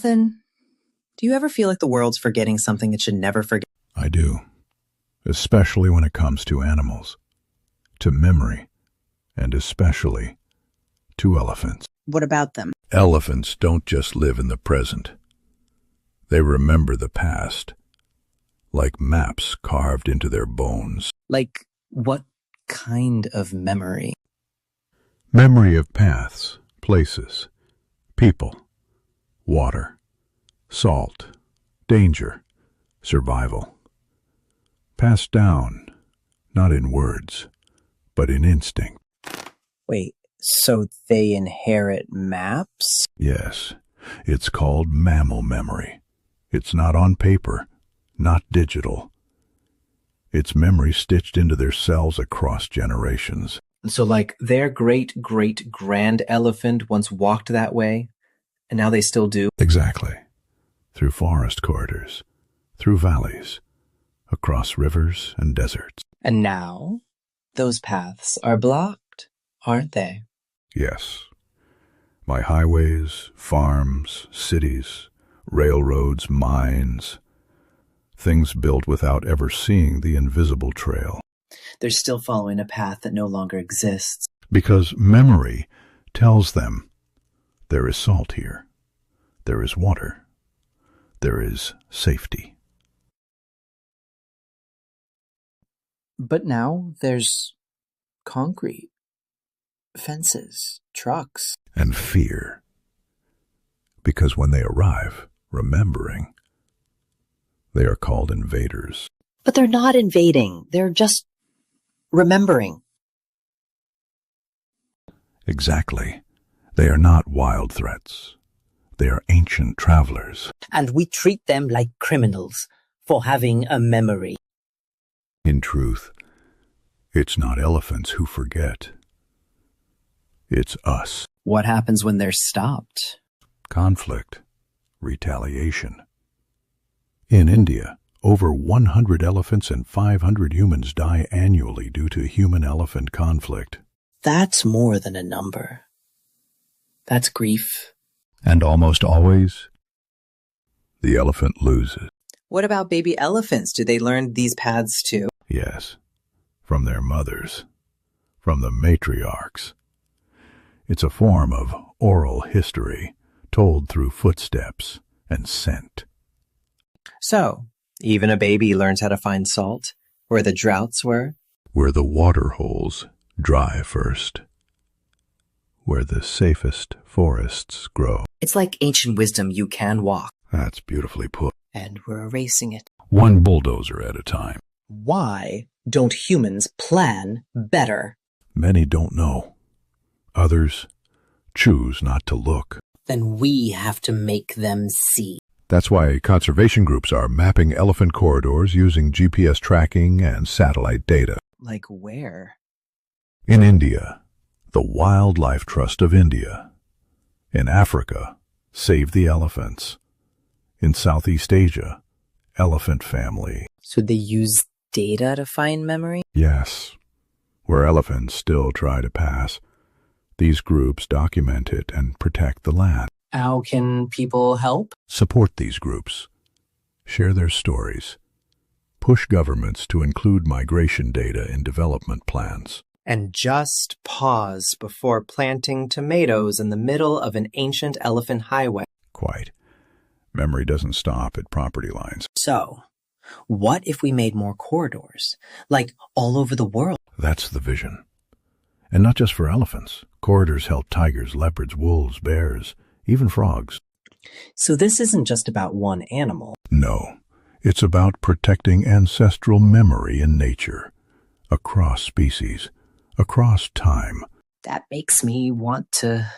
Jonathan, do you ever feel like the world's forgetting something it should never forget? I do, especially when it comes to animals, to memory, and especially to elephants. What about them? Elephants don't just live in the present. They remember the past, like maps carved into their bones. Like, what kind of memory? Memory of paths, places, people, water, salt, danger, survival. Passed down, not in words, but in instinct. Wait, so they inherit maps? Yes, it's called mammal memory. It's not on paper, not digital. It's memory stitched into their cells across generations. So like their great-great-grand elephant once walked that way, and now they still do? Exactly. Through forest corridors, through valleys, across rivers and deserts. And now, those paths are blocked, aren't they? Yes. By highways, farms, cities, railroads, mines, things built without ever seeing the invisible trail. They're still following a path that no longer exists. Because memory tells them there is salt here, there is water, there is safety. But now there's concrete, fences, trucks. And fear. Because when they arrive, remembering, they are called invaders. But they're not invading. They're just remembering. Exactly. They are not wild threats. They are ancient travelers. And we treat them like criminals for having a memory. In truth, it's not elephants who forget. It's us. What happens when they're stopped? Conflict. Retaliation. In India, over 100 elephants and 500 humans die annually due to human-elephant conflict. That's more than a number. That's grief. And almost always, the elephant loses. What about baby elephants? Do they learn these paths too? Yes, from their mothers, from the matriarchs. It's a form of oral history told through footsteps and scent. So, even a baby learns how to find salt, where the droughts were? Where the water holes dry first. Where the safest forests grow. It's like ancient wisdom you can walk. That's beautifully put. And we're erasing it. One bulldozer at a time. Why don't humans plan better? Many don't know. Others choose not to look. Then we have to make them see. That's why conservation groups are mapping elephant corridors using GPS tracking and satellite data. Like where? In India, the Wildlife Trust of India. In Africa, Save the Elephants. In Southeast Asia, Elephant Family. So they use data to find memory? Yes. Where elephants still try to pass, these groups document it and protect the land. How can people help? Support these groups. Share their stories. Push governments to include migration data in development plans. And just pause before planting tomatoes in the middle of an ancient elephant highway. Quite. Memory doesn't stop at property lines. So, what if we made more corridors, like all over the world? That's the vision. And not just for elephants. Corridors help tigers, leopards, wolves, bears, even frogs. So this isn't just about one animal. No, it's about protecting ancestral memory in nature, across species, across time. That makes me want to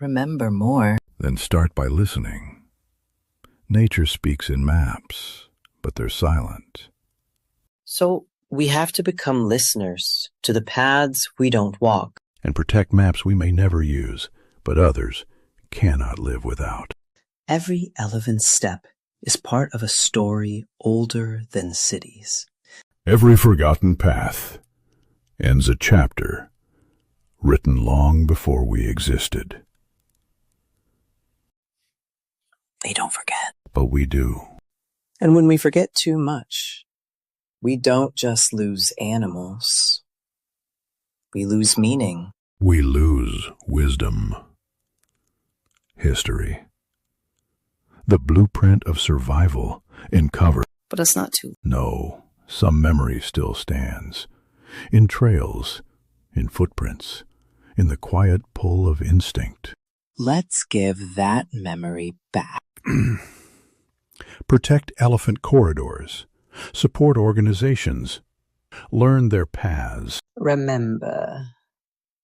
remember more. Then start by listening. Nature speaks in maps, but they're silent. So we have to become listeners to the paths we don't walk. And protect maps we may never use, but others cannot live without. Every elephant step is part of a story older than cities. Every forgotten path ends a chapter written long before we existed. We don't forget. But we do. And when we forget too much, we don't just lose animals. We lose meaning. We lose wisdom. History. The blueprint of survival in cover. But it's not too. No, some memory still stands. In trails, in footprints, in the quiet pull of instinct. Let's give that memory back. Protect elephant corridors. Support organizations. Learn their paths. Remember,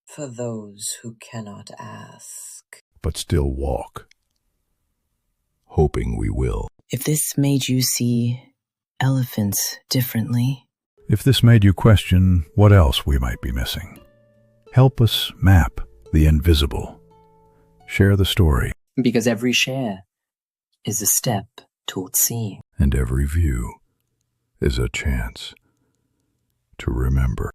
for those who cannot ask. But still walk. Hoping we will. If this made you see elephants differently. If this made you question what else we might be missing. Help us map the invisible. Share the story. Because every share is a step towards seeing. And every view is a chance to remember.